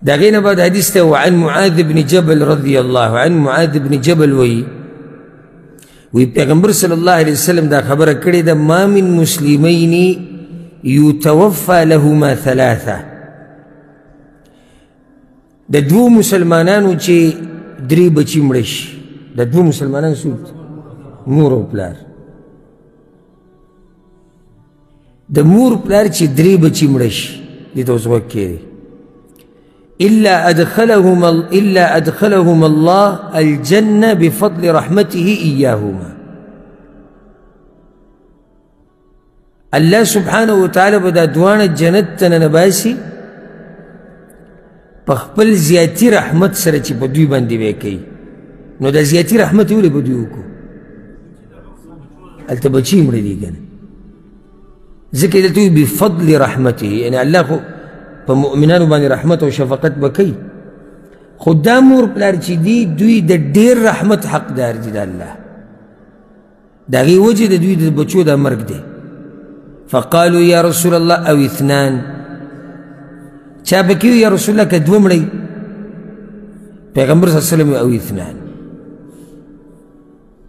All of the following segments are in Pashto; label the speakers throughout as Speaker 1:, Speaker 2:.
Speaker 1: داغين بعد حديث وعن معاذ بن جبل رضي الله عن معاذ بن جبل وي پیغمبر صلى الله عليه وسلم دا خبر کړي دا ما من مسلمين يتوفى لهما ثلاثة دا دو مسلمانانو چې درې بچي مړ شي دا دو مسلمانان څوک مور او پلار د مور پلار چې درې بچي مړ شي دې ته اوس وکړي إلا أدخلهم الله الجنة بفضل رحمته إياهما الله سبحانه وتعالى بدا دوان الجنة تننباسي پخپل زیاتی رحمت سره چې په دوی باندې وکړي نو دا زیاتی رحمت ولې په دوی وکړو هلته بچي مړه دي کنه ځکه د دوی بفضل رحمته یعنی الله خو په مؤمنانو باندې رحمت او شفقت وکړي خو دا مور پلار چې دي دوی د ډېر رحمت حقدار دي د الله د هغې وجې د دوی د بچو دا مرګ دی فقالوا یا رسول الله او اثنان چا پکې یا رسول الله که دوه مړی پیغمبر صلی الله علیه وسلم او اثنان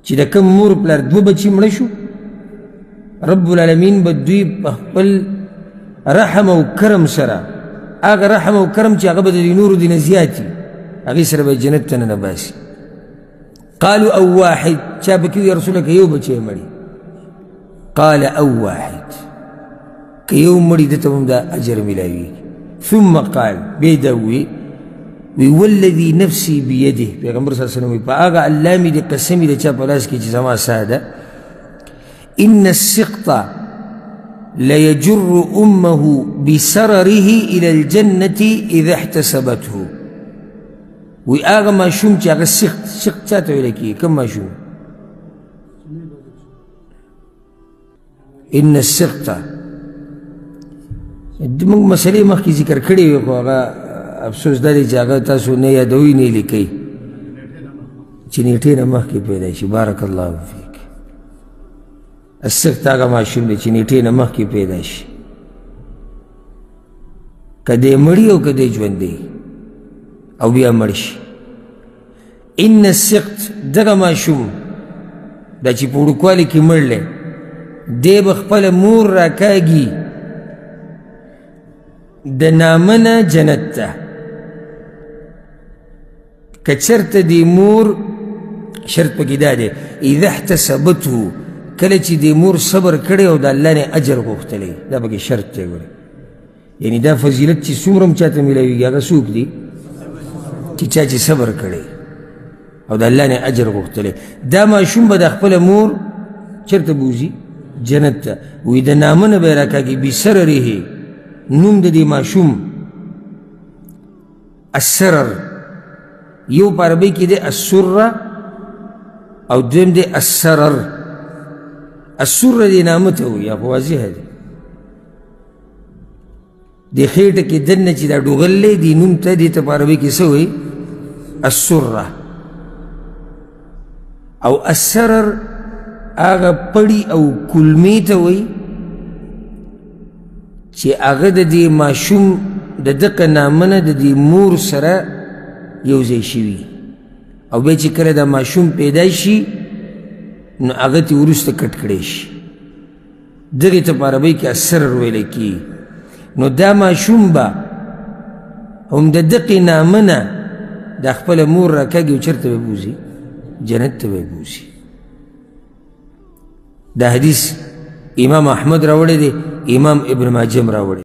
Speaker 1: چې د کوم مور پلار دوه بچي مړه شو رب العالمین به دوی په خپل رحم او کرم سره هغه رحم او کرم چې هغه به د نورو دي نه زیات وي هغې سره به جنت ته ننباسي قالوا او واحد چا پکې یا رسول الله که یو بچی مړي قال او واحد که یو مړي ده ته هم دا اجر میلاویږي ثم قال بيدوي والذي نفسي بيده پیغمبر صلی الله علیه وسلم په هغه الله مې د قسمې د چا په لاس کې چې زما ساده ان السقط ليجر امه بسرره الى الجنه اذا احتسبته وي هغه ماشوم چې هغه سقط چاته ویل کېږي کوم ماشوم ان السقط موږ مسلې مخکې ذکر کړې وې خو هغه افسوس دا دی چې هغه تاسو نه یادوئ نه یې لیکئ چې نیټې نه مخکې پیدا شي بارک الله فیک السقط هغه ماشوم دی چې نیټې نه مخکې پیدا شي که دی مړي او که دی ژوندی او بیا مړ شي ان السقط دغه ماشوم دا چې په وړوکوالي کې مړلی دی به خپله مور راکاږي د نامنه جنت ته که چېرته دې مور شرط پکې دا دی اذا احتسبته کله چې دې مور صبر کړی او د الله نه اجر غوښتلی دا پکې شرط دی ګورې یعنی دا فضیلت چې څومره هم چاته میلاویږي هغه څوک دي چې چا چې صبر کړی او د الله نه اجر غوښتلی دا ماشوم به د خپله مور چېرته بوځي جنت ته وایي د نامنه به یې راکاږي بسرره نوم د دې ماشوم السرر یو په عربۍ کې دی السره او دویم دی السرر السره دې نامه ته وایي خو واضحه دی دې خېټه کې دننه چې دا ډوغلی دې نوم ته دې ته په عربۍ کې څه وایي السره او السرر هغه پړي او کلمې ته وایي چې هغه د دې ماشوم د دغه نامنه د دې مور سره یو ځای شوي او بیا چې کله دا ماشوم پیدا شي نو هغه ترې وروسته کټ کړی شي دغې ته په عربۍ کې السرر ویلی کېږي نو دا ماشوم به هم د دغې نامنه دا خپله مور راکاږي او چېرته به بوځي جنت ته به بوځي دا حدیث امام احمد راوړی دی امام ابن ماجه هم راوړی